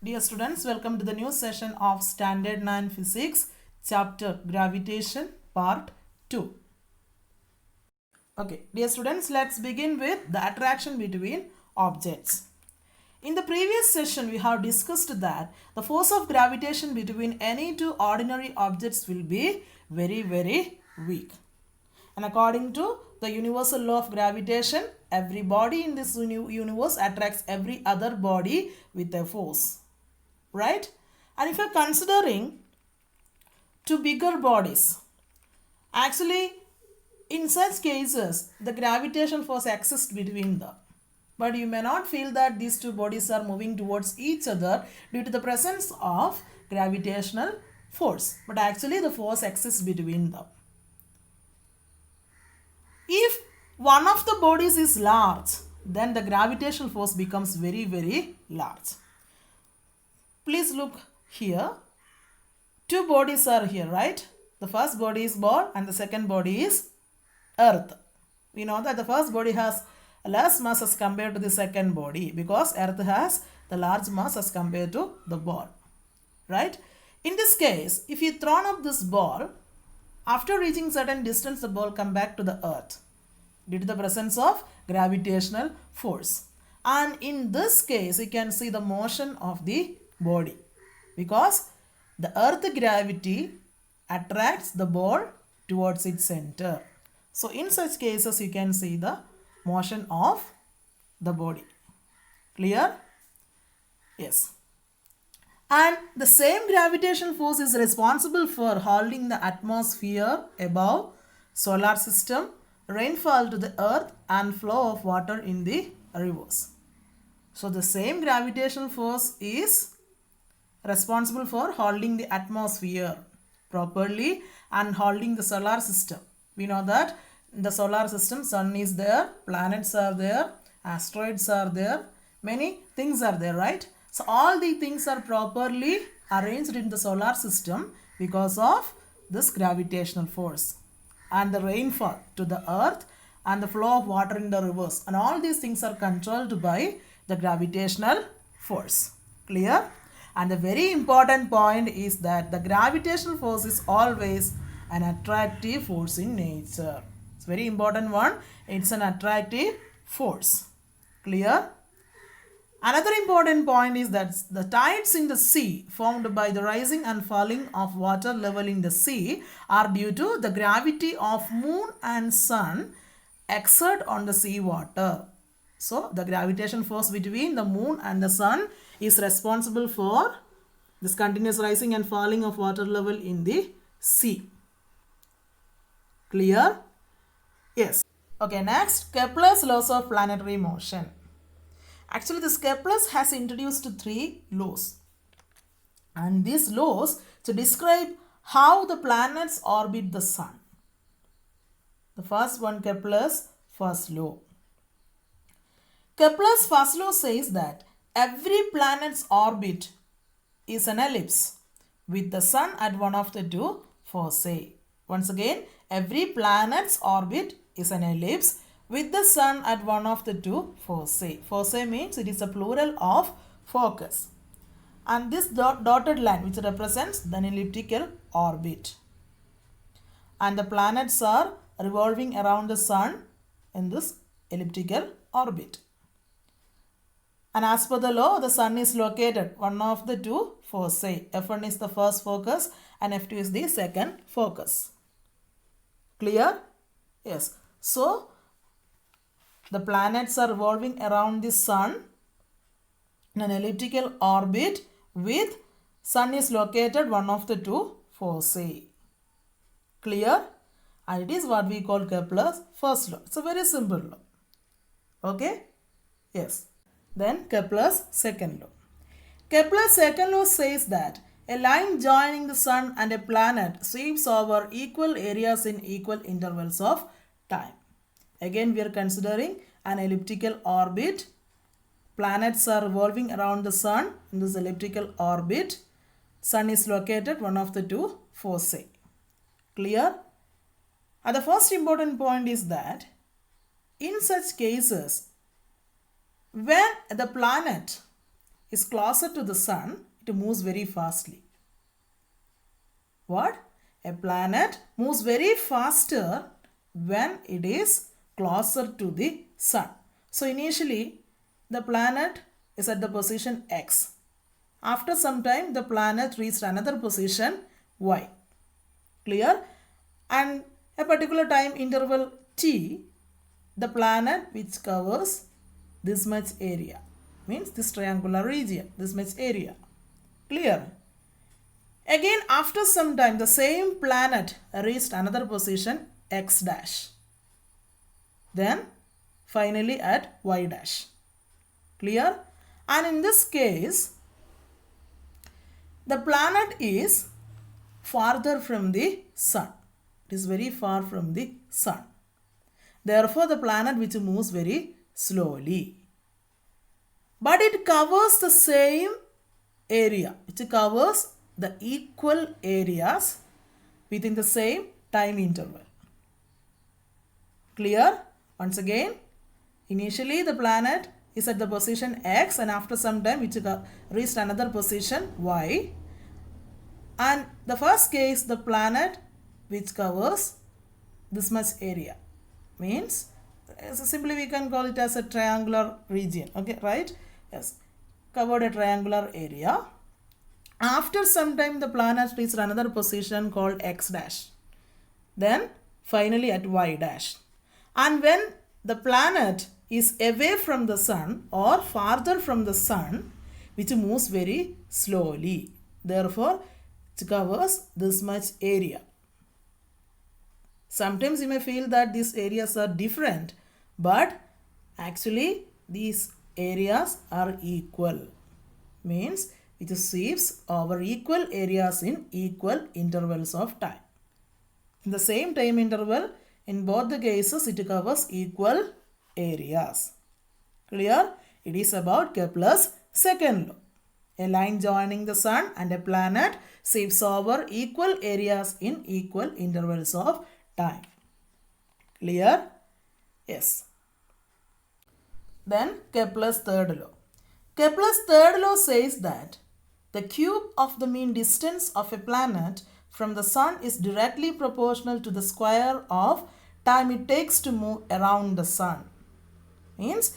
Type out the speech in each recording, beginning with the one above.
Dear students, welcome to the new session of Standard 9 Physics, Chapter Gravitation, Part 2. Okay, dear students, let's begin with the attraction between objects. In the previous session, we have discussed that the force of gravitation between any two ordinary objects will be very weak. And according to the universal law of gravitation, every body in this universe attracts every other body with a force. Right? And if you're considering two bigger bodies, actually in such cases the gravitational force exists between them, but you may not feel that these two bodies are moving towards each other due to the presence of gravitational force, but actually the force exists between them. If one of the bodies is large, then the gravitational force becomes very large. Please look here. Two bodies are here, right? The first body is ball and the second body is earth. We know that the first body has less mass as compared to the second body because earth has the large mass as compared to the ball, right? In this case, if you thrown up this ball, after reaching certain distance, the ball come back to the earth due to the presence of gravitational force. And in this case, you can see the motion of the body because the earth gravity attracts the ball towards its center. So in such cases, you can see the motion of the body. Clear? Yes. And the same gravitational force is responsible for holding the atmosphere above solar system, rainfall to the earth, and flow of water in the rivers. So the same gravitational force is responsible for holding the atmosphere properly and holding the solar system. We know that in the solar system, sun is there, planets are there, asteroids are there, many things are there, right? So all the things are properly arranged in the solar system because of this gravitational force, and the rainfall to the earth and the flow of water in the rivers, and all these things are controlled by the gravitational force. Clear? And the very important point is that the gravitational force is always an attractive force in nature. It's a very important one. It's an attractive force. Clear? Another important point is that the tides in the sea formed by the rising and falling of water level in the sea are due to the gravity of moon and sun exert on the sea water. So the gravitational force between the moon and the sun is responsible for this continuous rising and falling of water level in the sea. Clear? Yes. Okay, next, Kepler's laws of planetary motion. Actually, this Kepler has introduced three laws. And these laws to describe how the planets orbit the sun. The first one, Kepler's first law. Kepler's first law says that every planet's orbit is an ellipse with the sun at one of the two foci. Once again, every planet's orbit is an ellipse with the sun at one of the two foci. Foci means it is a plural of focus. And this dotted line which represents the elliptical orbit. And the planets are revolving around the sun in this elliptical orbit. And as per the law, the sun is located one of the two foci. F1 is the first focus and F2 is the second focus. Clear? Yes. So, the planets are revolving around the sun in an elliptical orbit with sun is located one of the two foci. Clear? And it is what we call Kepler's first law. It's a very simple law. Okay? Yes. Then Kepler's second law. Kepler's second law says that a line joining the sun and a planet sweeps over equal areas in equal intervals of time. Again, we are considering an elliptical orbit. Planets are revolving around the sun in this elliptical orbit. Sun is located one of the two foci. Clear? And the first important point is that in such cases, when the planet is closer to the sun, it moves very fastly. What? A planet moves very faster when it is closer to the sun. So initially the planet is at the position X. After some time the planet reached another position Y. Clear? And a particular time interval T, the planet which covers this much area, means this triangular region, this much area. Clear? Again, after some time, the same planet reached another position X dash. Then, finally at Y dash. Clear? And in this case, the planet is farther from the sun. It is very far from the sun. Therefore, the planet which moves very slowly. But it covers the same area. It covers the equal areas within the same time interval. Clear? Once again, initially the planet is at the position X and after some time it reached another position Y. And the first case, the planet which covers this much area, means simply we can call it as a triangular region. Okay, right? Yes, covered a triangular area. After some time the planet reached another position called X dash. Then finally at Y dash. And when the planet is away from the sun or farther from the sun, which moves very slowly. Therefore, it covers this much area. Sometimes you may feel that these areas are different, but actually these areas are equal. Means it sweeps over equal areas in equal intervals of time. In the same time interval, in both the cases, it covers equal areas. Clear? It is about Kepler's second law. A line joining the sun and a planet sweeps over equal areas in equal intervals of time. Clear? Yes. Then Kepler's third law. Kepler's third law says that the cube of the mean distance of a planet from the sun is directly proportional to the square of time it takes to move around the sun. Means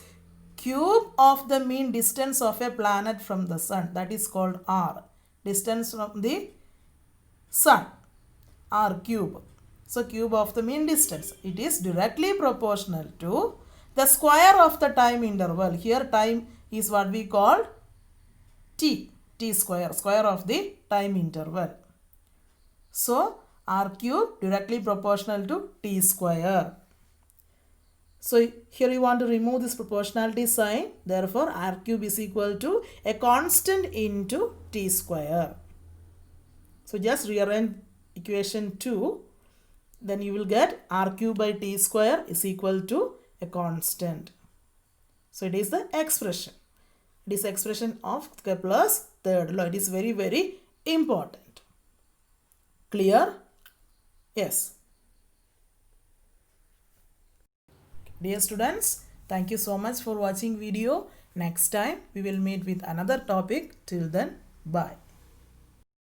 cube of the mean distance of a planet from the sun, that is called R. Distance from the sun, R cube. So cube of the mean distance, it is directly proportional to the square of the time interval. Here time is what we call T square, square of the time interval. So R cube directly proportional to T square. So here you want to remove this proportionality sign. Therefore, R cube is equal to a constant into T square. So just rearrange equation 2. Then you will get R cube by T square is equal to a constant. So it is the expression. It is expression of Kepler's third law. It is very, very important. Clear? Yes. Dear students, thank you so much for watching video. Next time we will meet with another topic. Till then, bye.